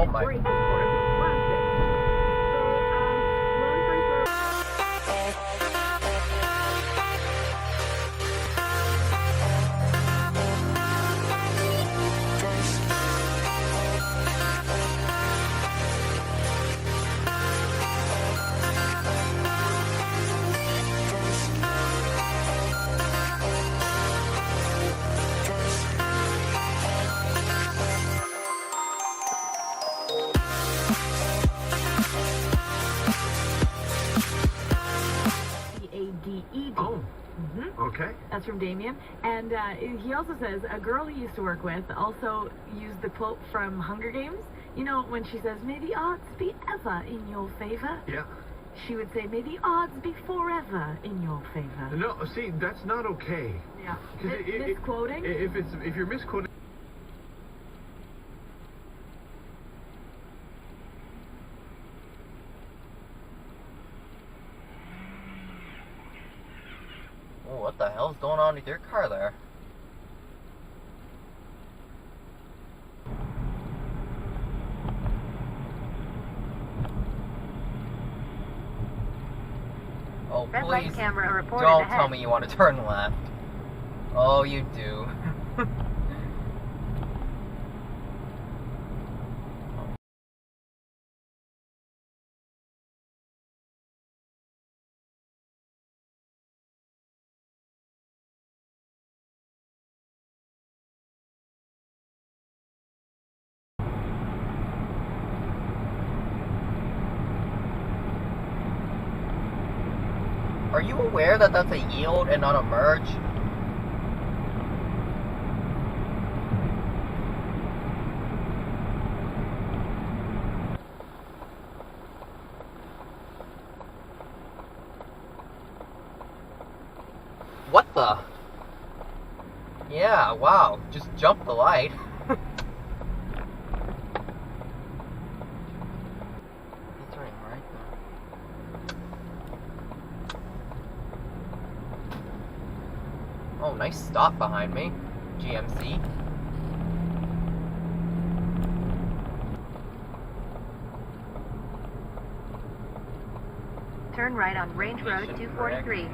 Oh my. Break, of course, is plastic. So, long story short. C-A-D-E-D. Oh. Okay. That's from Damien. And he also says a girl he used to work with also used the quote from Hunger Games. You know, when she says, "May the odds be ever in your favor." Yeah. She would say, "May the odds be forever in your favor." No, see, that's not okay. Yeah. 'Cause Misquoting? If you're misquoting. Oh, what the hell's going on with your car there? Oh, Red light please camera reported don't ahead. tell me you want to turn left. Oh, you do. Are you aware that that's a yield and not a merge? What the? Yeah, wow, just jump the light. He's turning right there. Oh, nice stop behind me, GMC. Turn right on Range Road 243.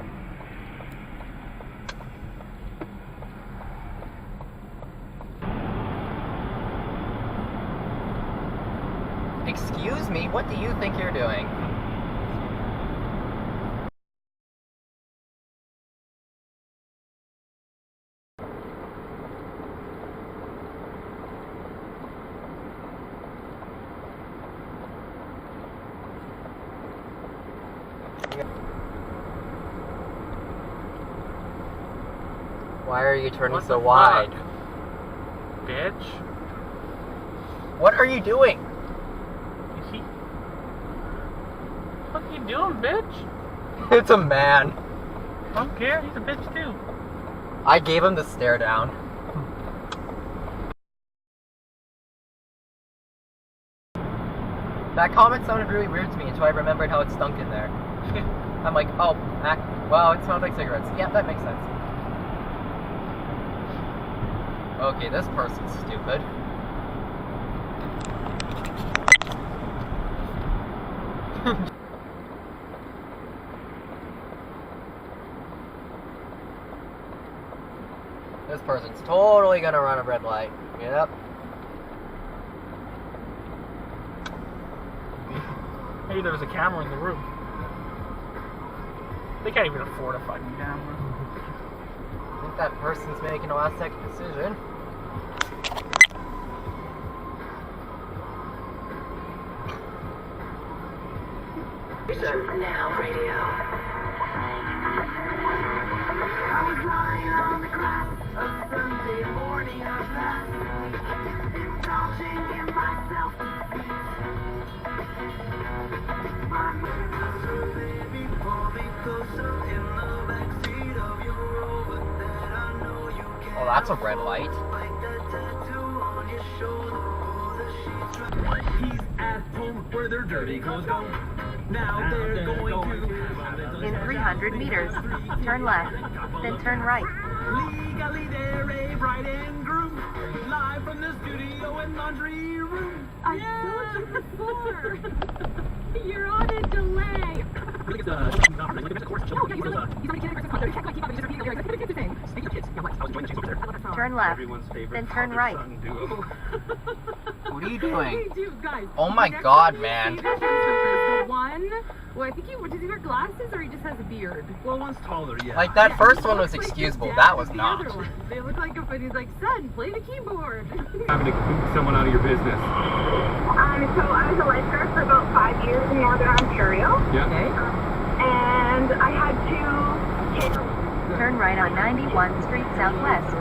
Excuse me, what do you think you're doing? Why are you turning so wide? Bitch. What are you doing? Is he? What you doing, bitch? It's a man. I don't care, he's a bitch too. I gave him the stare down. That comment sounded really weird to me until I remembered how it stunk in there. I'm like, oh, wow, it smelled like cigarettes. Yeah, that makes sense. Okay, this person's stupid. This person's totally gonna run a red light. Yep. Hey, there's a camera in the room. They can't even afford a fucking camera. I think that person's making a last second decision. Now radio. I was lying on the grass of Sunday morning of that, indulging in my self-defeat. My so baby, pull me closer in the backseat of your Rover that I know you can. Oh, that's a red light. Like that tattoo on your shoulder, pull the sheets right. He's at home where their dirty clothes go. Now they're going to. In 300 meters, turn left, then turn right. Legally they're a bride and groom. Live from the studio and laundry room. I told you before. You're on a delay. Turn left, then turn right. What are you doing? Hey, dude, guys. Oh my God, man. The one, well, I think does he wear glasses or he just has a beard? Well, one's taller, yeah. Like, that first one was Looks like excusable. his dad That was the not. other one. They look like a, he's like, son, play the keyboard. Having to boot someone out of your business. So I was a lifeguard for about 5 years in Northern Ontario, Yeah. Okay. and I had to take Turn right on 91 Street Southwest.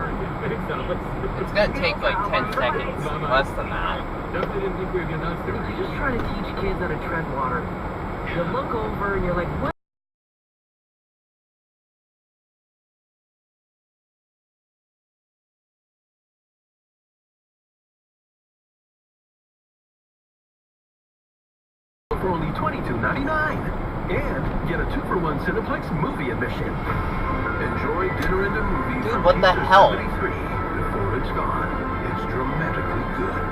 It's gonna take like 10 seconds. Less than that. Definitely didn't think we were getting out there. You're just trying to teach kids how to tread water. You look over and you're like, what? For only $22.99. And get a 2-for-1 Cineplex movie admission. Enjoy dinner and a movie Dude, from what the Pizza hell? 73 before it's gone. It's dramatically good.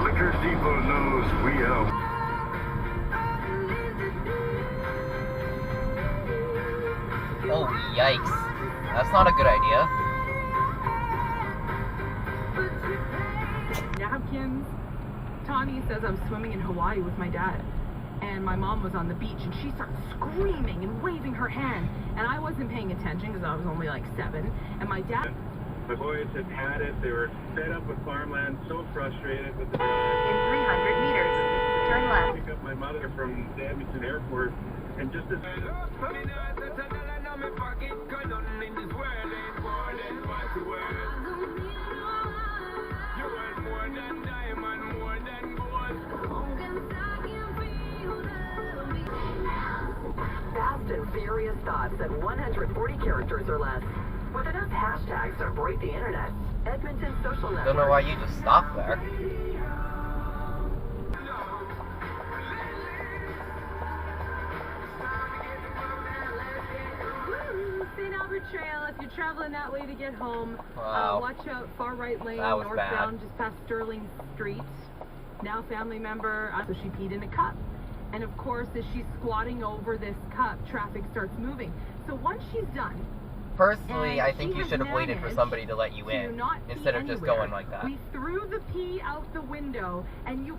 Liquor Depot knows we help. Oh, yikes. That's not a good idea. Napkins. Tawny says I'm swimming in Hawaii with my dad. And my mom was on the beach and she starts screaming and waving her hand. And I wasn't paying attention because I was only like 7. And my dad... My boys had it. They were fed up with farmland, so frustrated with the drive. In 300 meters, turn left. Pick up my mother from the Edmonton airport, and just as Fast and furious thoughts at 140 characters or less. With enough hashtags to break the internet. Edmonton social network. Don't know why you just stopped there. St. Albert Trail, if you're traveling that way to get home, Wow. watch out, far right lane, That was northbound, bad. just past Sterling Street. Now family member, so she peed in a cup. And of course, as she's squatting over this cup, traffic starts moving. So once she's done, Personally, and I think she you has should have waited for managed somebody to let you to in not pee instead of just anywhere, going like that. we threw the pee out the window, and you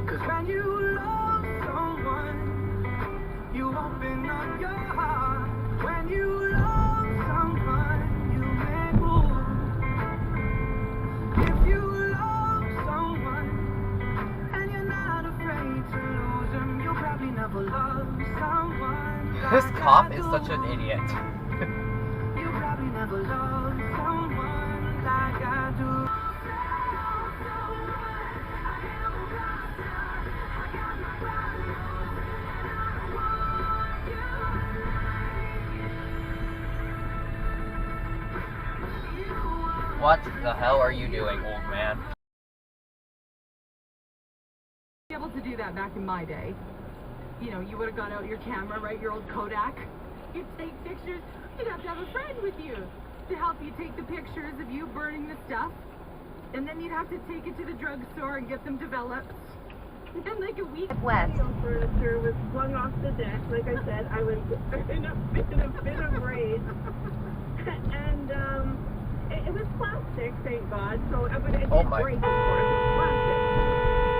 Cause when you love someone, you open up your heart. When you love someone, you make moves. If you love someone, and you're not afraid to lose them, you'll probably never love someone. This like cop I is do. such an idiot. You probably never love someone like I do. What the hell are you doing, old man? be able to do that back in my day. You know, you would have got out your camera, right? Your old Kodak. You'd take pictures. You'd have to have a friend with you to help you take the pictures of you burning the stuff. And then you'd have to take it to the drugstore and get them developed. And then like a week. West. furniture was flung off the deck. Like I said, I was in a bit of rage. And it was plastic, thank God. So it did Oh my. break, of course. It was plastic.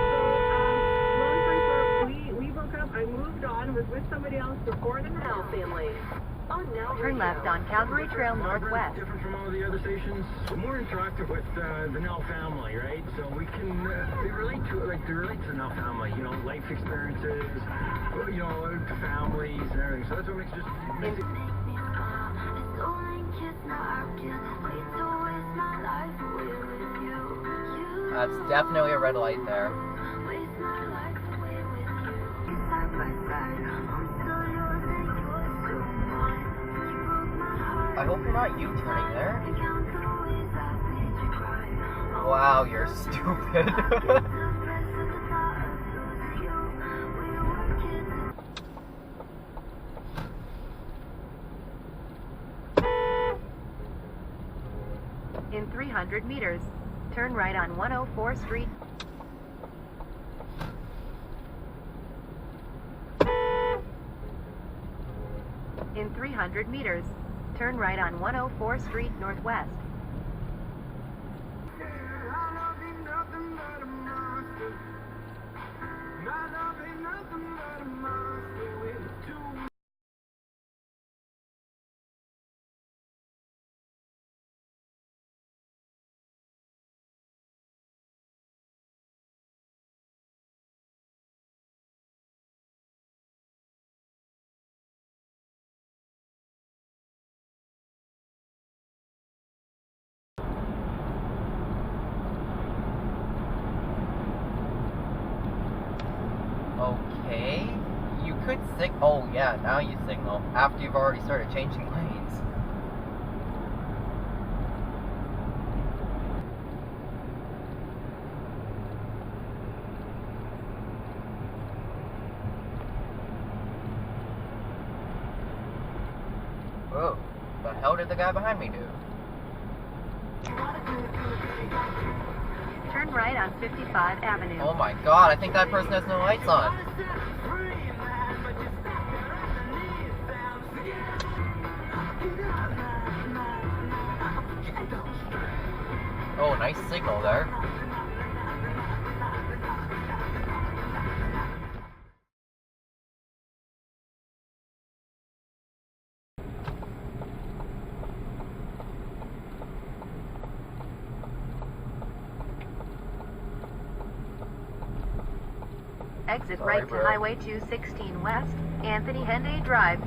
So long story short, we broke up. I moved on. Was with somebody else before the Now family. On Now Turn left on Calgary Trail Northwest. different from all the other stations. More interactive with the Nell family, right? So we can we relate to the Nell family. You know, life experiences, you know, families and everything. So that's what makes just. That's definitely a red light there. I hope you're not U-turning there. Wow, you're stupid. In 300 meters, turn right on 104 Street. In 300 meters, turn right on 104 Street Northwest. Okay, you could oh yeah, now you signal, after you've already started changing lanes. Whoa, the hell did the guy behind me do? Turn right on 55 Avenue. Oh my god, I think that person has no lights on. Oh, nice signal there. Exit Sorry, right bro. to Highway 216 West, Anthony Henday Drive.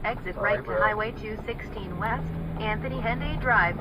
Exit Sorry, right bro. to Highway 216 West, Anthony Henday Drive.